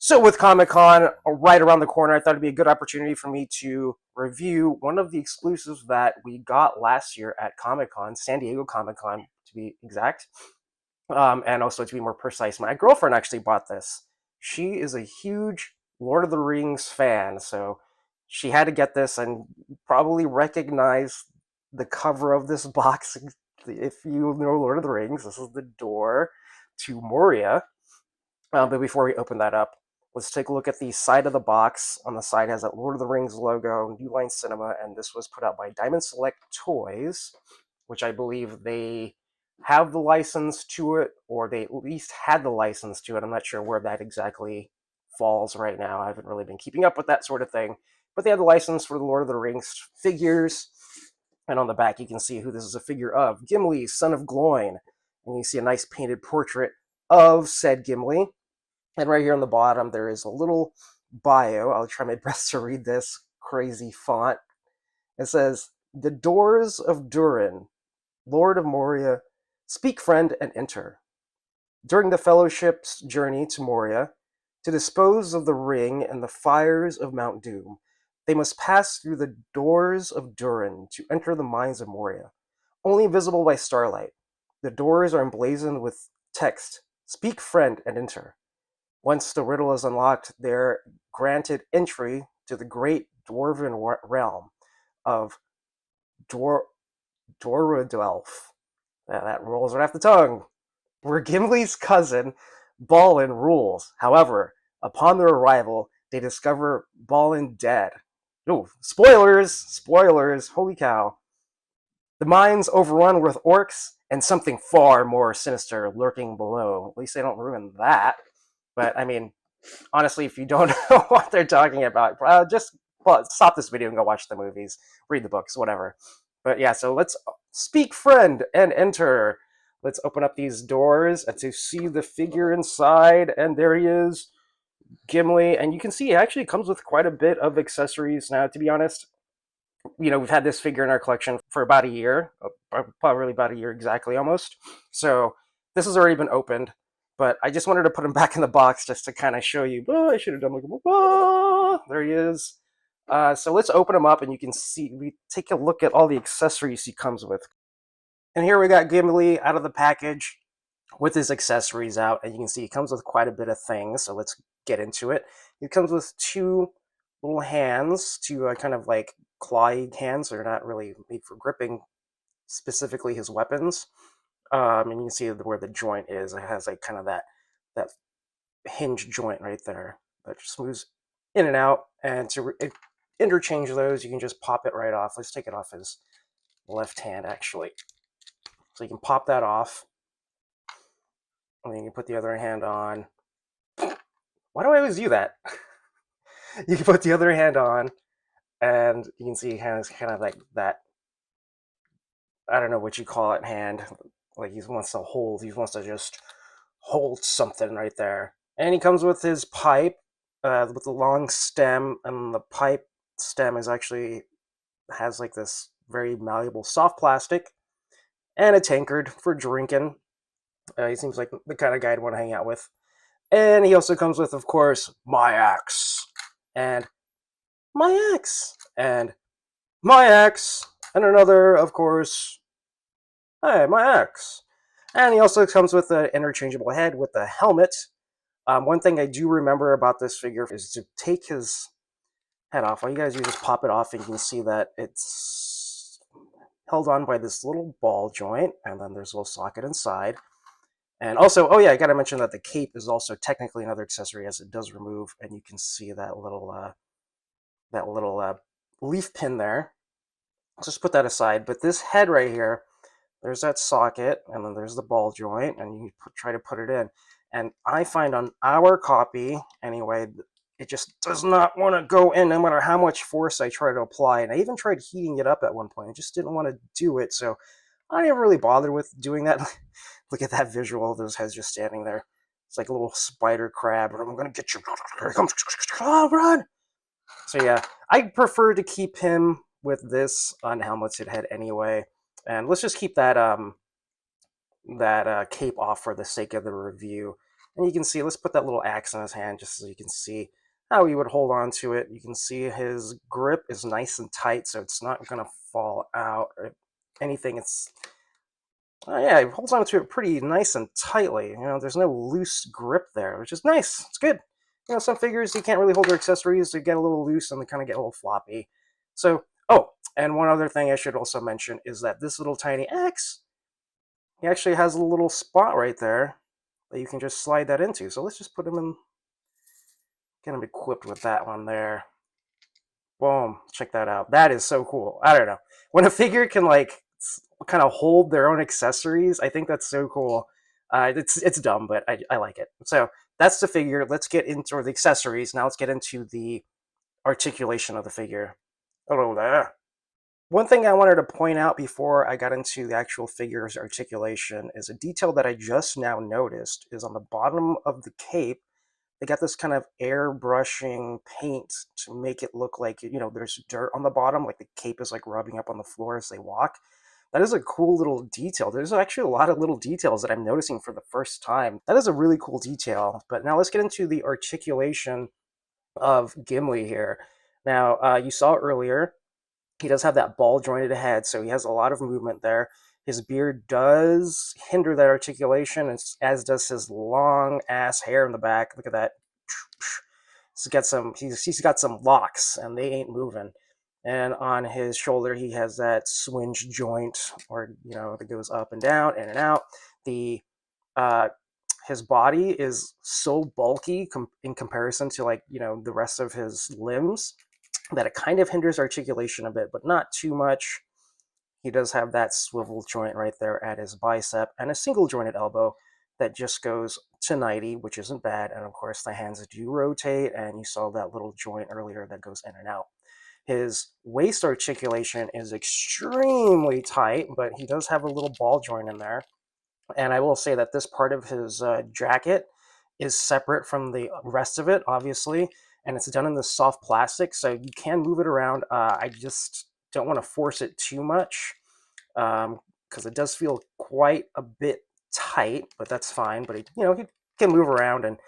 So with Comic-Con right around the corner, I thought it'd be a good opportunity for me to review one of the exclusives that we got last year at Comic-Con, San Diego Comic-Con to be exact. And also to be more precise, my girlfriend actually bought this. She is a huge Lord of the Rings fan, so she had to get this and probably recognize the cover of this box. If you know Lord of the Rings, this is the door to Moria. But before we open that up, let's take a look at the side of the box. On the side has that Lord of the Rings logo, New Line Cinema, and this was put out by Diamond Select Toys, which I believe they have the license to it, or they at least had the license to it. I'm not sure where that exactly falls right now. I haven't really been keeping up with that sort of thing. But they have the license for the Lord of the Rings figures. And on the back, you can see who this is a figure of. Gimli, son of Gloin. And you see a nice painted portrait of said Gimli. And right here on the bottom, there is a little bio. I'll try my best to read this crazy font. It says, "The doors of Durin, Lord of Moria, speak, friend, and enter. During the Fellowship's journey to Moria, to dispose of the ring and the fires of Mount Doom, they must pass through the doors of Durin to enter the mines of Moria, only visible by starlight. The doors are emblazoned with text, speak, friend, and enter. Once the riddle is unlocked, they're granted entry to the great dwarven realm of Dorodelf." That rolls right off the tongue. Where Gimli's cousin, Balin, rules. However, upon their arrival, they discover Balin dead. Ooh, spoilers! Spoilers! Holy cow. The mine's overrun with orcs and something far more sinister lurking below. At least they don't ruin that. But, I mean, honestly, if you don't know what they're talking about, just stop this video and go watch the movies, read the books, whatever. But yeah, so let's speak, friend, and enter. Let's open up these doors and to see the figure inside. And there he is, Gimli. And you can see it actually comes with quite a bit of accessories. Now, to be honest, we've had this figure in our collection for about a year, probably about a year exactly almost. So this has already been opened. But I just wanted to put him back in the box just to kind of show you. I should have done like, there he is. So let's open him up and you can see, we take a look at all the accessories he comes with. And here we got Gimli out of the package with his accessories out. And you can see he comes with quite a bit of things. So let's get into it. He comes with two little hands, two kind of like clawed hands. They're not really made for gripping specifically his weapons. And you can see where the joint is. It has like kind of that hinge joint right there that just moves in and out. And to interchange those, you can just pop it right off. Let's take it off his left hand, actually. So you can pop that off. And then you can put the other hand on. Why do I always do that? You can put the other hand on, and you can see he has kind of like that, I don't know what you call it, hand. Like he wants to just hold something right there. And he comes with his pipe with a long stem, and the pipe stem has like this very malleable soft plastic, and a tankard for drinking. He seems like the kind of guy I'd want to hang out with. And he also comes with, of course, my axe, and my axe, and my axe, and another, of course, hey, my axe. And he also comes with an interchangeable head with a helmet. One thing I do remember about this figure is to take his head off. All you guys do is just pop it off, and you can see that it's held on by this little ball joint, and then there's a little socket inside. And also, oh yeah, I gotta mention that the cape is also technically another accessory, as it does remove, and you can see that little leaf pin there. Let's just put that aside. But this head right here, there's that socket, and then there's the ball joint, and you try to put it in. And I find on our copy, anyway, it just does not want to go in no matter how much force I try to apply. And I even tried heating it up at one point. I just didn't want to do it, so I didn't really bother with doing that. Look at that visual of those heads just standing there. It's like a little spider crab. I'm going to get you. Here he comes. Oh, run! So yeah, I prefer to keep him with this unhelmeted head anyway. And let's just keep that that cape off for the sake of the review. And you can see, let's put that little axe in his hand just so you can see how he would hold on to it. You can see his grip is nice and tight, so it's not going to fall out. Or anything, it's yeah, he holds on to it pretty nice and tightly. There's no loose grip there, which is nice. It's good. Some figures you can't really hold their accessories; they get a little loose and they kind of get a little floppy. So, oh, and one other thing I should also mention is that this little tiny axe, he actually has a little spot right there that you can just slide that into. So let's just put him in, get him equipped with that one there. Boom! Check that out. That is so cool. I don't know, when a figure can like kind of hold their own accessories. I think that's so cool. It's dumb, but I like it. So that's the figure. Let's get into or the accessories. Now let's get into the articulation of the figure. Hello there. One thing I wanted to point out before I got into the actual figure's articulation is a detail that I just now noticed is on the bottom of the cape. They got this kind of airbrushing paint to make it look like, there's dirt on the bottom, like the cape is like rubbing up on the floor as they walk. That is a cool little detail. There's actually a lot of little details that I'm noticing for the first time. That is a really cool detail. But now let's get into the articulation of Gimli here. Now, you saw earlier, he does have that ball jointed head, so he has a lot of movement there. His beard does hinder that articulation, as does his long ass hair in the back. Look at that. He's got some locks, and they ain't moving. And on his shoulder, he has that swinge joint, or that goes up and down, in and out. The his body is so bulky in comparison to the rest of his limbs that it kind of hinders articulation a bit, but not too much. He does have that swivel joint right there at his bicep and a single jointed elbow that just goes to 90, which isn't bad. And of course, the hands do rotate, and you saw that little joint earlier that goes in and out. His waist articulation is extremely tight, but he does have a little ball joint in there. And I will say that this part of his jacket is separate from the rest of it, obviously, and it's done in this soft plastic, so you can move it around. I just don't want to force it too much because it does feel quite a bit tight, but that's fine. But he can move around, and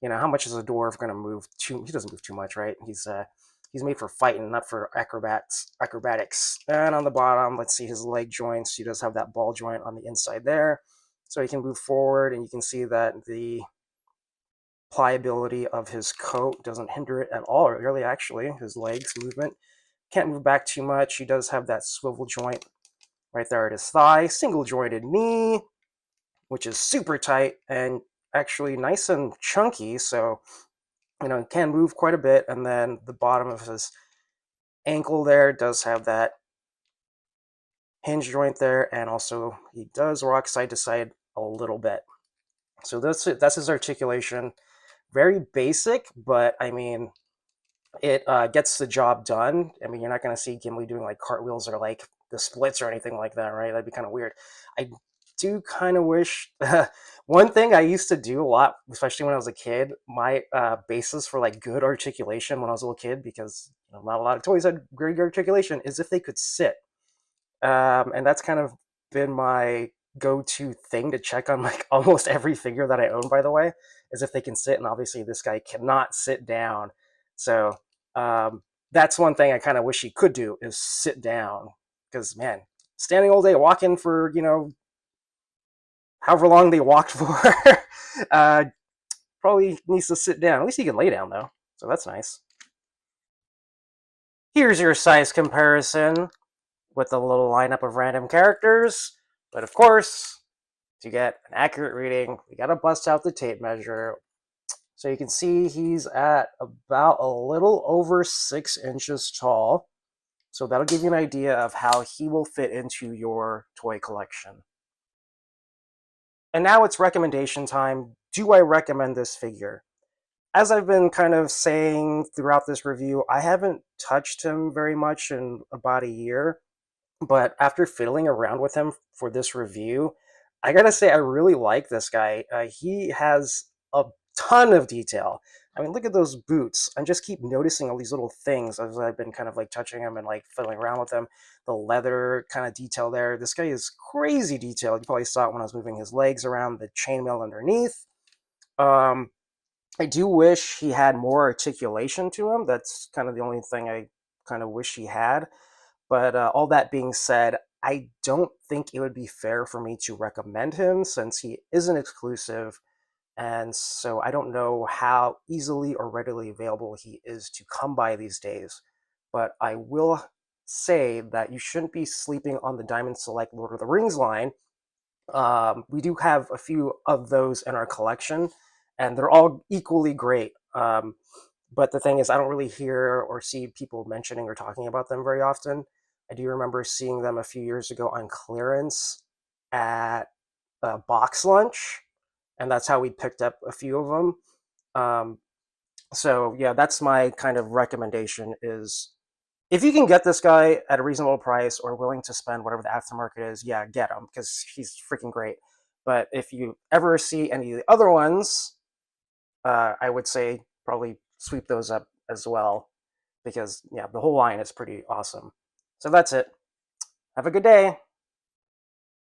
how much is a dwarf going to move? He doesn't move too much, right? He's made for fighting, not for acrobatics. And on the bottom, let's see his leg joints. He does have that ball joint on the inside there, so he can move forward, and you can see that the pliability of his coat doesn't hinder it at all, really. Actually, his legs movement can't move back too much. He does have that swivel joint right there at his thigh, single jointed knee, which is super tight and actually nice and chunky, so it can move quite a bit. And then the bottom of his ankle there does have that hinge joint there, and also he does rock side to side a little bit. So that's his articulation. Very basic, but I mean, it gets the job done. I mean, you're not going to see Gimli doing like cartwheels or like the splits or anything like that, right? That'd be kind of weird. I do kind of wish one thing I used to do a lot, especially when I was a kid, my basis for like good articulation when I was a little kid, because not a lot of toys had great articulation, is if they could sit. And that's kind of been my go-to thing to check on like almost every figure that I own, by the way, is if they can sit. And obviously this guy cannot sit down. So that's one thing I kind of wish he could do, is sit down. Because man, standing all day walking for however long they walked for, probably needs to sit down. At least he can lay down though, so that's nice. Here's your size comparison with a little lineup of random characters. But of course, to get an accurate reading, we gotta bust out the tape measure. So you can see he's at about a little over 6 inches tall. So that'll give you an idea of how he will fit into your toy collection. And now it's recommendation time. Do I recommend this figure? As I've been kind of saying throughout this review, I haven't touched him very much in about a year. But after fiddling around with him for this review, I gotta say I really like this guy. He has a ton of detail. I mean, look at those boots. I just keep noticing all these little things as I've been kind of like touching them and like fiddling around with them. The leather kind of detail there. This guy is crazy detailed. You probably saw it when I was moving his legs around, the chainmail underneath. Um, I do wish he had more articulation to him. That's kind of the only thing I kind of wish he had. But all that being said, I don't think it would be fair for me to recommend him since he isn't exclusive. And so I don't know how easily or readily available he is to come by these days. But I will say that you shouldn't be sleeping on the Diamond Select Lord of the Rings line. We do have a few of those in our collection, and they're all equally great. But the thing is, I don't really hear or see people mentioning or talking about them very often. I do remember seeing them a few years ago on clearance at Box Lunch, and that's how we picked up a few of them. Um, so yeah, that's my kind of recommendation: is if you can get this guy at a reasonable price or willing to spend whatever the aftermarket is, yeah, get him because he's freaking great. But if you ever see any of the other ones, I would say probably sweep those up as well because yeah, the whole line is pretty awesome. So that's it. Have a good day.